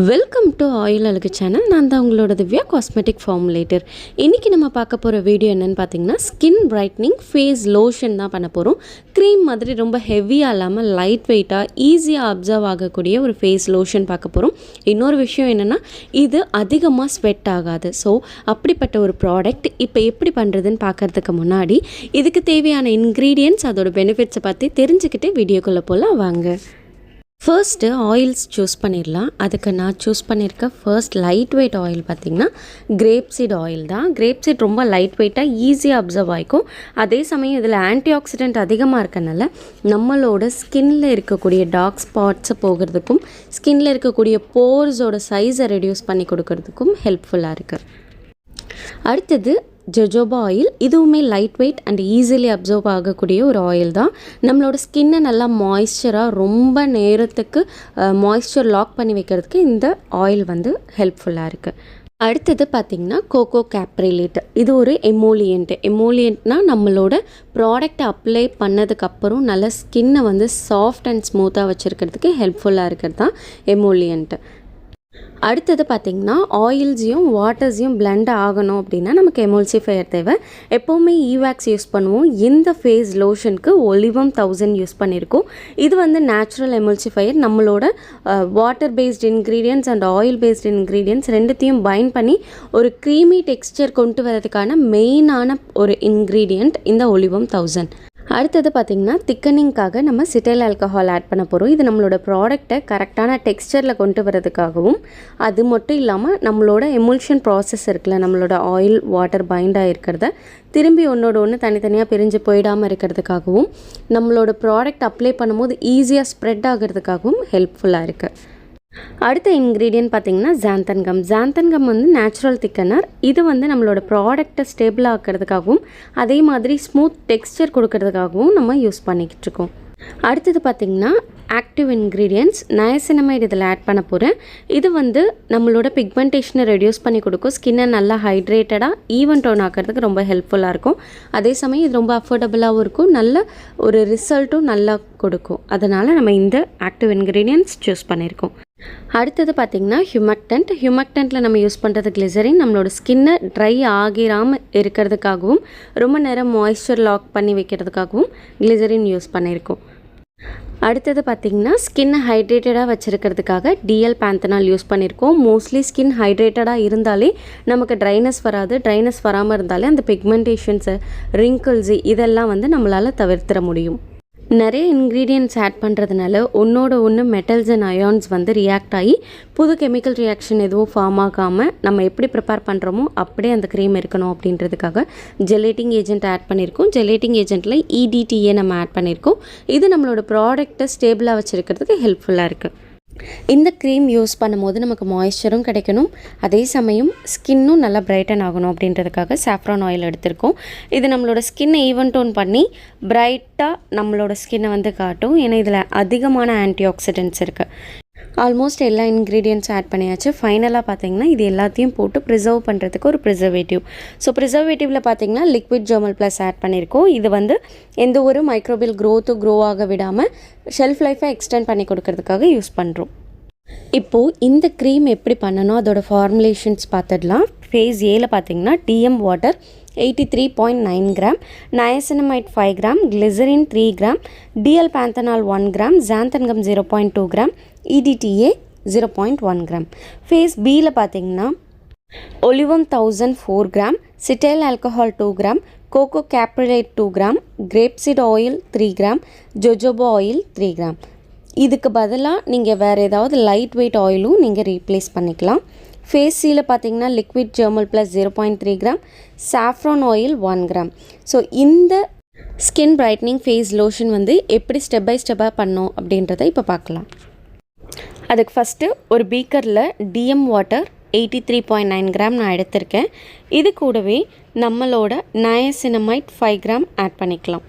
Welcome to oil அழகு channel. நான் தான் உங்களோட திவ்யா காஸ்மெட்டிக் ஃபார்முலேட்டர். இன்றைக்கி நம்ம பார்க்க போகிற வீடியோ என்னென்னு பார்த்தீங்கன்னா, ஸ்கின் பிரைட்னிங் ஃபேஸ் லோஷன் தான் பண்ண போகிறோம். க்ரீம் மாதிரி ரொம்ப ஹெவியாக இல்லாமல் லைட் வெயிட்டாக ஈஸியாக அப்சர்வ் ஆகக்கூடிய ஒரு ஃபேஸ் லோஷன் பார்க்க போகிறோம். இன்னொரு விஷயம் என்னென்னா, இது அதிகமாக ஸ்வெட் ஆகாது. ஸோ அப்படிப்பட்ட ஒரு ப்ராடக்ட் இப்போ எப்படி பண்ணுறதுன்னு பார்க்குறதுக்கு முன்னாடி இதுக்கு தேவையான இன்க்ரீடியன்ட்ஸ், அதோட பெனிஃபிட்ஸை பற்றி தெரிஞ்சுக்கிட்டு வீடியோக்குள்ளே போகலாம் வாங்க. ஃபர்ஸ்ட்டு ஆயில்ஸ் சூஸ் பண்ணிடலாம். அதுக்கு நான் சூஸ் பண்ணியிருக்க ஃபர்ஸ்ட் லைட் வெயிட் ஆயில் பார்த்திங்கன்னா கிரேப் சீட் ஆயில் தான். கிரேப் சீட் ரொம்ப லைட் வெயிட்டாக ஈஸியாக அப்சர்வ் ஆகிக்கும். அதே சமயம் இதில் ஆன்டி ஆக்சிடென்ட் அதிகமாக இருக்கனால நம்மளோட ஸ்கின்னில் இருக்கக்கூடிய டார்க் ஸ்பாட்ஸை போகிறதுக்கும் ஸ்கின்னில் இருக்கக்கூடிய போர்ஸோட சைஸை ரெடியூஸ் பண்ணி கொடுக்கறதுக்கும் ஹெல்ப்ஃபுல்லாக இருக்குது. அடுத்தது ஜொஜோபா ஆயில். இதுவுமே light weight and easily observe ஆகக்கூடிய ஒரு ஆயில் தான். நம்மளோட ஸ்கின்னை நல்லா மாய்ஸ்சராக ரொம்ப நேரத்துக்கு மாய்ஸ்சர் லாக் பண்ணி வைக்கிறதுக்கு இந்த ஆயில் ஹெல்ப்ஃபுல்லாக இருக்குது. அடுத்தது பார்த்திங்கன்னா கோகோ கேப்ரிலேட். இது ஒரு எமோலியன்ட்னால் நம்மளோட ப்ராடக்டை அப்ளை பண்ணதுக்கப்புறம் நல்ல ஸ்கின்னை சாஃப்ட் அண்ட் ஸ்மூத்தாக வச்சுருக்கிறதுக்கு ஹெல்ப்ஃபுல்லாக இருக்கிறது தான் எமோலியன்ட்டு. அடுத்தது பார்த்திங்கன்னா ஆயில்ஸையும் வாட்டர்ஸையும் பிளெண்ட் ஆகணும் அப்படின்னா நமக்கு எமல்சிஃபையர் தேவை. எப்போவுமே ஈவாக்ஸ் யூஸ் பண்ணுவோம். இந்த ஃபேஸ் லோஷனுக்கு ஒலிவம் 1000 யூஸ் பண்ணியிருக்கோம். இது நேச்சுரல் எமல்சிஃபையர். நம்மளோட water based ingredients and oil based ingredients ரெண்டுத்தையும் பைண்ட் பண்ணி ஒரு க்ரீமி டெக்ஸ்சர் கொண்டு வரதுக்கான மெயினான ஒரு இன்க்ரீடியண்ட் இந்த ஒலிவம் 1000. அடுத்தது பார்த்திங்கன்னா திக்கனிங்காக நம்ம சிட்டைல் ஆல்கஹால் ஆட் பண்ண போகிறோம். இது நம்மளோட ப்ராடக்டை கரெக்டான டெக்ஸ்சரில் கொண்டு வரதுக்காகவும், அது மட்டும் இல்லாமல் நம்மளோட எமுல்ஷன் ப்ராசஸ் இருக்குல்ல, நம்மளோட ஆயில் வாட்டர் பைண்டாக இருக்கிறத திரும்பி ஒன்றோட ஒன்று தனித்தனியாக பிரிஞ்சு போயிடாமல் இருக்கிறதுக்காகவும், நம்மளோட ப்ராடக்ட் அப்ளை பண்ணும்போது ஈஸியாக ஸ்ப்ரெட் ஆகிறதுக்காகவும் ஹெல்ப்ஃபுல்லாக இருக்குது. அடுத்த இன்க்ரீடியன்ட் பார்த்திங்கன்னா ஜாந்தன்கம் நேச்சுரல் திக்கனர். இது நம்மளோட ப்ராடக்டை ஸ்டேபிள் ஆக்கிறதுக்காகவும் அதே மாதிரி ஸ்மூத் டெக்ஸ்சர் கொடுக்கறதுக்காகவும் நம்ம யூஸ் பண்ணிக்கிட்டு இருக்கோம். அடுத்தது பார்த்திங்கன்னா ஆக்டிவ் இன்க்ரீடியன்ட்ஸ் நயசினமைட் இதில் ஆட் பண்ண போகிறேன். இது நம்மளோட பிக்மெண்டேஷனை ரெடியூஸ் பண்ணி கொடுக்கும். ஸ்கின்னை நல்லா ஹைட்ரேட்டடாக ஈவன் டோன் ஆக்கிறதுக்கு ரொம்ப ஹெல்ப்ஃபுல்லாக இருக்கும். அதே சமயம் இது ரொம்ப அஃபோர்டபுளாகவும் இருக்கும். நல்ல ஒரு ரிசல்ட்டும் நல்லா கொடுக்கும். அதனால் நம்ம இந்த ஆக்டிவ் இன்க்ரீடியன்ட்ஸ் சூஸ் பண்ணியிருக்கோம். அடுத்தது பார்த்திங்கன்னா ஹியூமக்டன்ட்டில் நம்ம யூஸ் பண்ணுறது கிளிசரின். நம்மளோட ஸ்கின்னை ட்ரை ஆகிராமல் இருக்கிறதுக்காகவும் ரொம்ப நேரம் மாய்ஸ்சர் லாக் பண்ணி வைக்கிறதுக்காகவும் கிளிசரின் யூஸ் பண்ணியிருக்கோம். அடுத்தது பார்த்திங்கன்னா ஸ்கின்னை ஹைட்ரேட்டடாக வச்சுருக்கிறதுக்காக டிஎல் பேந்தனால் யூஸ் பண்ணியிருக்கோம். மோஸ்ட்லி ஸ்கின் ஹைட்ரேட்டடாக இருந்தாலே நமக்கு ட்ரைனஸ் வராது. ட்ரைனஸ் வராமல் இருந்தாலே அந்த பிக்மெண்டேஷன்ஸு ரிங்கிள்ஸு இதெல்லாம் நம்மளால் தவிர்த்திட முடியும். நிறைய இன்க்ரீடியன்ட்ஸ் ஆட் பண்ணுறதுனால ஒன்றோட ஒன்று மெட்டல்ஸ் அண்ட் அயான்ஸ் ரியாக்ட் ஆகி புது கெமிக்கல் ரியாக்ஷன் எதுவும் ஃபார்ம் ஆகாமல் நம்ம எப்படி ப்ரிப்பேர் பண்ணுறோமோ அப்படியே அந்த க்ரீம் இருக்கணும் அப்படின்றதுக்காக ஜெலேட்டிங் ஏஜென்ட் ஆட் பண்ணியிருக்கோம். ஜெலேட்டிங் ஏஜென்ட்டில் EDTA நம்ம ஆட் பண்ணியிருக்கோம். இது நம்மளோட ப்ராடக்டை ஸ்டேபிளாக வச்சுருக்கிறதுக்கு ஹெல்ப்ஃபுல்லாக இருக்குது. இந்த க்ரீம் யூஸ் பண்ணும்போது நமக்கு மாய்ஸ்சரும் கிடைக்கணும், அதே சமயம் ஸ்கின்னும் நல்லா பிரைட்டன் ஆகணும் அப்படின்றதுக்காக சாஃப்ரான் ஆயில் எடுத்திருக்கோம். இது நம்மளோட ஸ்கின்னை ஈவன் டோன் பண்ணி பிரைட்டாக நம்மளோட ஸ்கின்னை காட்டும். ஏன்னா இதில் அதிகமான ஆன்டி ஆக்சிடென்ட்ஸ் இருக்குது. ஆல்மோஸ்ட் எல்லா இன்க்ரீடியன்ட்ஸும் ஆட் பண்ணியாச்சு. ஃபைனலாக பார்த்திங்கன்னா இது எல்லாத்தையும் போட்டு ப்ரிசர்வ் பண்ணுறதுக்கு ஒரு ப்ரிசர்வேட்டிவ். ஸோ ப்ரிசர்வேட்டிவில் பார்த்திங்கன்னா லிக்விட் ஜெர்மல் ப்ளஸ் ஆட் பண்ணியிருக்கோம். இது எந்த ஒரு மைக்ரோபியல் க்ரோ ஆக விடாமல் ஷெல்ஃப் லைஃபை எக்ஸ்டெண்ட் பண்ணி கொடுக்கறதுக்காக யூஸ் பண்ணுறோம். இப்போது இந்த க்ரீம் எப்படி பண்ணணும் அதோட ஃபார்முலேஷன்ஸ் பார்த்துடலாம். ஃபேஸ் ஏல பார்த்திங்கன்னா DM water 83.9 gram, niacinamide 5 gram, glycerin 3 gram, DL panthenol 1 gram, xanthan gum 0.2 gram, EDTA 0.1 gram. Phase பியில் பார்த்திங்கன்னா olivem 1000 4 gram, cetyl alcohol 2 gram, coco caprylate 2 gram, grape seed oil 3 gram, jojoba oil 3 gram. இதுக்கு பதிலாக நீங்கள் வேறு ஏதாவது light weight ஆயிலும் நீங்கள் replace பண்ணிக்கலாம். ஃபேஸ் சீல பார்த்திங்கன்னா liquid germall plus 0.3 gram, saffron oil 1 gram. So இந்த ஸ்கின் பிரைட்னிங் ஃபேஸ் லோஷன் எப்படி ஸ்டெப் பை ஸ்டெப்பாக பண்ணோம் அப்படின்றத இப்போ பார்க்கலாம். அதுக்கு ஃபஸ்ட்டு ஒரு பீக்கரில் டிஎம் வாட்டர் 83.9 கிராம் நான் எடுத்திருக்கேன். இது கூடவே நம்மளோட நயசினமைட் 5 கிராம் ஆட் பண்ணிக்கலாம்.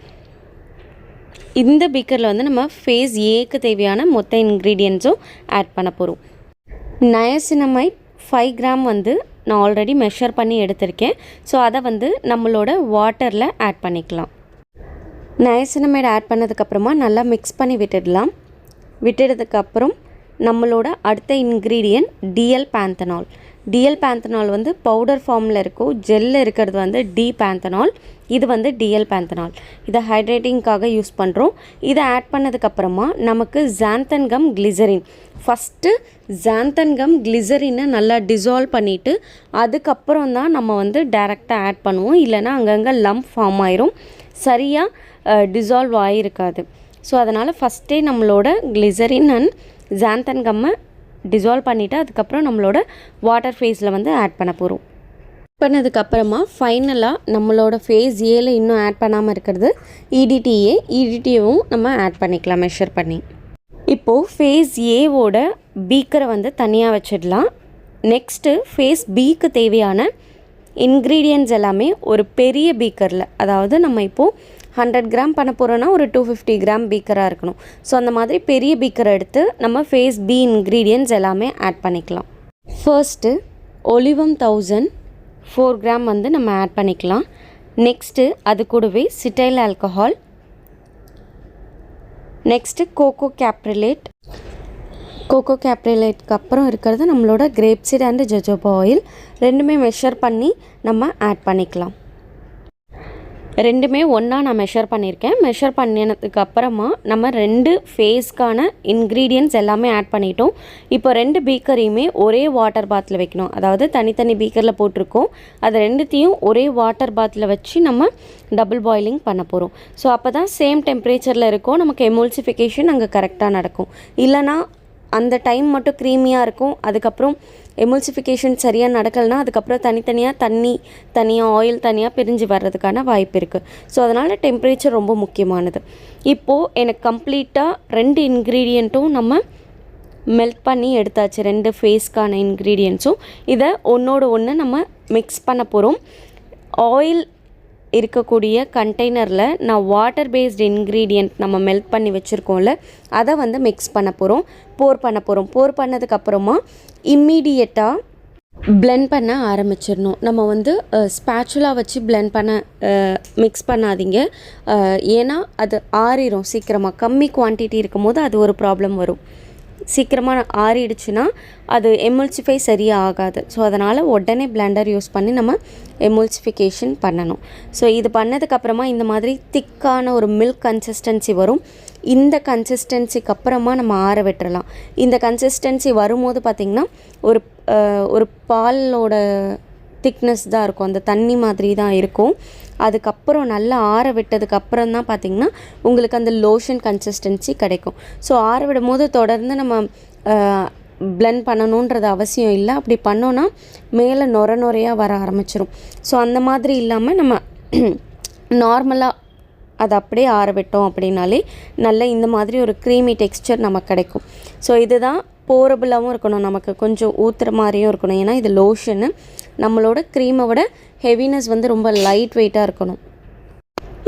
இந்த பீக்கரில் நம்ம ஃபேஸ் ஏக்கு தேவையான மொத்த இன்க்ரீடியன்ட்ஸும் ஆட் பண்ண போகிறோம். நயசினமைட் 5 கிராம் நான் ஆல்ரெடி மெஷர் பண்ணி எடுத்திருக்கேன். ஸோ அதை நம்மளோட வாட்டரில் ஆட் பண்ணிக்கலாம். நயசினமைட் ஆட் பண்ணதுக்கப்புறமா நல்லா மிக்ஸ் பண்ணி விட்டுடலாம். விட்டுறதுக்கப்புறம் நம்மளோட அடுத்த ingredient DL panthenol. DL panthenol வந்து பவுடர் ஃபார்மில் இருக்கும், ஜெல்லில் இருக்கிறது வந்து டி பேந்தனால், இது வந்து டிஎல் பேந்தனால். இதை ஹைட்ரேட்டிங்காக யூஸ் பண்ணுறோம். இதை ஆட் பண்ணதுக்கப்புறமா நமக்கு ஜாந்தன்கம் கிளிசரின். ஃபஸ்ட்டு ஜாந்தன்கம் கிளிசரினை நல்லா டிசால்வ் பண்ணிவிட்டு அதுக்கப்புறம் தான் நம்ம வந்து டைரெக்டாக ஆட் பண்ணுவோம். இல்லைனா அங்கங்கே லம்ப் ஃபார்ம் ஆயிரும், சரியாக டிசால்வ் ஆகிருக்காது. ஸோ அதனால் ஃபஸ்ட்டே நம்மளோட கிளிசரின் அண்ட் ஜாந்தன்கம்மை டிசால்வ் பண்ணிவிட்டு அதுக்கப்புறம் நம்மளோட வாட்டர் ஃபேஸில் வந்து ஆட் பண்ண போகிறோம். பண்ணதுக்கப்புறமா ஃபைனலாக நம்மளோட ஃபேஸ் ஏல இன்னும் ஆட் பண்ணாமல் இருக்கிறது இடிடிஏவும் நம்ம ஆட் பண்ணிக்கலாம் மெஷர் பண்ணி. இப்போது ஃபேஸ் ஏவோட பீக்கரை வந்து தனியாக வச்சிடலாம். நெக்ஸ்ட்டு ஃபேஸ் பிக்கு தேவையான இன்க்ரீடியன்ட்ஸ் எல்லாமே ஒரு பெரிய பீக்கரில், அதாவது நம்ம இப்போது 100 கிராம் பண்ண போகிறோன்னா ஒரு 250 கிராம் பீக்கராக இருக்கணும். ஸோ அந்த மாதிரி பெரிய பீக்கரை எடுத்து நம்ம ஃபேஸ் பி இன்க்ரீடியன்ட்ஸ் எல்லாமே ஆட் பண்ணிக்கலாம். ஃபர்ஸ்ட்டு ஒலிவம் 1000 4 கிராம் வந்து நம்ம ஆட் பண்ணிக்கலாம். நெக்ஸ்ட்டு அது கூடவே சிட்டைல் ஆல்கஹால், நெக்ஸ்ட்டு கோகோ கேப்ரிலேட்க்கு அப்புறம் இருக்கிறது நம்மளோட கிரேப் சீட் அண்டு ஜஜோபா ஆயில். ரெண்டுமே மெஷர் பண்ணி நம்ம ஆட் பண்ணிக்கலாம். ரெண்டுமே ஒன்றா நான் மெஷர் பண்ணியிருக்கேன். மெஷர் பண்ணினதுக்கு அப்புறமா நம்ம 2 ஃபேஸ்க்கான இன்க்ரீடியன்ட்ஸ் எல்லாமே ஆட் பண்ணிட்டோம். இப்போ 2 பீக்கரையுமே ஒரே வாட்டர் பாத்தில் வைக்கணும். அதாவது தனித்தனி பீக்கரில் போட்டிருக்கோம், அது ரெண்டுத்தையும் ஒரே வாட்டர் பாத்தில் வச்சு நம்ம டபுள் பாயிலிங் பண்ண போகிறோம். ஸோ அப்போ தான் சேம் டெம்பரேச்சரில் இருக்கும், நமக்கு எமல்சிஃபிகேஷன் அங்கே கரெக்டாக நடக்கும். இல்லைனா அந்த டைம் மட்டும் க்ரீமியாக இருக்கும், அதுக்கப்புறம் எமல்சிஃபிகேஷன் சரியாக நடக்கலைன்னா அதுக்கப்புறம் தனியாக ஆயில் தனியாக பிரிஞ்சு வர்றதுக்கான வாய்ப்பு இருக்குது. ஸோ அதனால் டெம்பரேச்சர் ரொம்ப முக்கியமானது. இப்போது எனக்கு கம்ப்ளீட்டாக 2 இன்க்ரீடியண்ட்டும் நம்ம மெல்ட் பண்ணி எடுத்தாச்சு, 2 ஃபேஸ்க்கான இன்க்ரீடியன்ட்ஸும். இதை ஒன்றோட ஒன்று நம்ம மிக்ஸ் பண்ண போகிறோம். ஆயில் இருக்கக்கூடிய கண்டெய்னரில் நான் வாட்டர் பேஸ்டு இன்க்ரீடியண்ட் நம்ம மெல்ட் பண்ணி வச்சுருக்கோம்ல, அதை வந்து மிக்ஸ் பண்ண போகிறோம், போர் பண்ணதுக்கப்புறமா இம்மீடியட்டாக பிளெண்ட் பண்ண ஆரம்பிச்சிடணும். நம்ம வந்து ஸ்பேச்சுலா வச்சு பிளெண்ட் பண்ண மிக்ஸ் பண்ணாதீங்க, ஏன்னா அது ஆறிடும் சீக்கிரமாக. கம்மி குவான்டிட்டி இருக்கும் போது அது ஒரு ப்ராப்ளம் வரும். சீக்கிரமாக ஆறிடுச்சுன்னா அது எமல்சிஃபை சரியாக ஆகாது. ஸோ அதனால் உடனே பிளெண்டர் யூஸ் பண்ணி நம்ம எமல்சிஃபிகேஷன் பண்ணணும். ஸோ இது பண்ணதுக்கப்புறமா இந்த மாதிரி திக்கான ஒரு மில்க் கன்சிஸ்டன்சி வரும். இந்த கன்சிஸ்டன்சிக்கு அப்புறமா நம்ம ஆற விட்டுறலாம். இந்த கன்சிஸ்டன்சி வரும்போது பார்த்திங்கன்னா ஒரு பாலோட திக்னஸ் தான் இருக்கும், அந்த தண்ணி மாதிரி தான் இருக்கும். அதுக்கப்புறம் நல்லா ஆற விட்டதுக்கப்புறம் தான் பார்த்திங்கன்னா உங்களுக்கு அந்த லோஷன் கன்சிஸ்டன்சி கிடைக்கும். ஸோ ஆற விடும் போது தொடர்ந்து நம்ம பிளெண்ட் பண்ணணுன்றது அவசியம் இல்லை. அப்படி பண்ணோன்னா மேலே நுரையாக வர ஆரம்பிச்சிடும். ஸோ அந்த மாதிரி இல்லாமல் நம்ம நார்மலாக அதை அப்படியே ஆற விட்டோம் அப்படின்னாலே நல்ல இந்த மாதிரி ஒரு க்ரீமி டெக்ஸ்சர் நமக்கு கிடைக்கும். ஸோ இதுதான் போரபுளாகவும் இருக்கணும், நமக்கு கொஞ்சம் ஊற்றுற மாதிரியும் இருக்கணும். ஏன்னா இது லோஷனு, நம்மளோட க்ரீமை விட ஹெவினஸ் வந்து ரொம்ப லைட் வெயிட்டாக இருக்கணும்.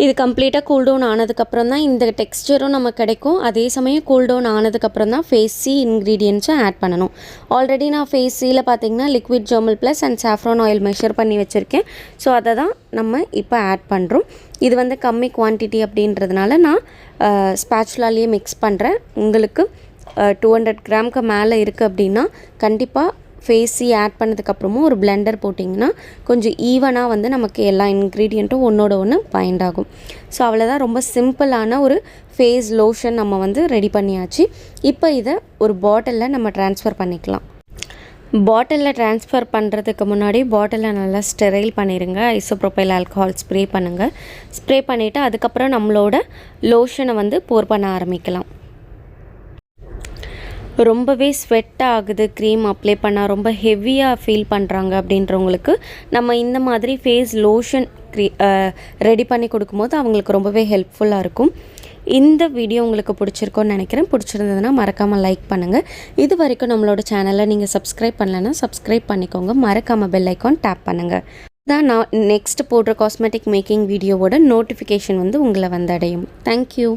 இது கம்ப்ளீட்டாக கூல்டவுன் ஆனதுக்கப்புறம் தான் இந்த டெக்ஸ்சரும் நமக்கு கிடைக்கும். அதே சமயம் கூல்டவுன் ஆனதுக்கப்புறம் தான் ஃபேஸ் சி இன்க்ரீடியன்ட்ஸும் ஆட் பண்ணணும். ஆல்ரெடி நான் ஃபேஸ் சியில் பார்த்திங்கன்னா liquid germall plus and saffron oil measure பண்ணி வச்சுருக்கேன். ஸோ அதை தான் நம்ம இப்போ ஆட் பண்ணுறோம். இது வந்து கம்மி குவான்டிட்டி அப்படின்றதுனால நான் ஸ்பேச்சுலாலேயே மிக்ஸ் பண்ணுறேன். உங்களுக்கு 200 கிராமுக்கு மேலே இருக்குது அப்படின்னா கண்டிப்பாக ஃபேஸ் சி ஆட் பண்ணதுக்கப்புறமும் ஒரு பிளெண்டர் போட்டிங்கன்னா கொஞ்சம் ஈவனாக வந்து நமக்கு எல்லா இன்க்ரீடியண்ட்டும் ஒன்றோட ஒன்று பைண்ட் ஆகும். ஸோ அவ்வளோதான், ரொம்ப சிம்பிளான ஒரு ஃபேஸ் லோஷன் நம்ம வந்து ரெடி பண்ணியாச்சு. இப்போ இதை ஒரு பாட்டிலில் நம்ம ட்ரான்ஸ்ஃபர் பண்ணிக்கலாம். பாட்டிலில் ட்ரான்ஸ்ஃபர் பண்ணுறதுக்கு முன்னாடி பாட்டிலை நல்லா ஸ்டெரைல் பண்ணிடுங்க. ஐசோப்ரோபைல் ஆல்கஹால் ஸ்ப்ரே பண்ணுங்கள். ஸ்ப்ரே பண்ணிவிட்டு அதுக்கப்புறம் நம்மளோட லோஷனை வந்து போர் பண்ண ஆரம்பிக்கலாம். ரொம்பவே ஸ்வெட் ஆகுது, க்ரீம் அப்ளை பண்ணால் ரொம்ப ஹெவியாக ஃபீல் பண்ணுறாங்க அப்படின்றவங்களுக்கு நம்ம இந்த மாதிரி ஃபேஸ் லோஷன் ரெடி பண்ணி கொடுக்கும்போது அவங்களுக்கு ரொம்பவே ஹெல்ப்ஃபுல்லாக இருக்கும். இந்த வீடியோ உங்களுக்கு பிடிச்சிருக்கோன்னு நினைக்கிறேன். பிடிச்சிருந்ததுன்னா மறக்காமல் லைக் பண்ணுங்கள். இது வரைக்கும் நம்மளோட சேனலை நீங்கள் சப்ஸ்கிரைப் பண்ணலைன்னா சப்ஸ்கிரைப் பண்ணிக்கோங்க. மறக்காமல் பெல் ஐக்கான் டேப் பண்ணுங்கள். தான் நான் நெக்ஸ்ட் போடுற காஸ்மெட்டிக் மேக்கிங் வீடியோவோட நோட்டிஃபிகேஷன் வந்து உங்களை வந்து அடையும். தேங்க்யூ.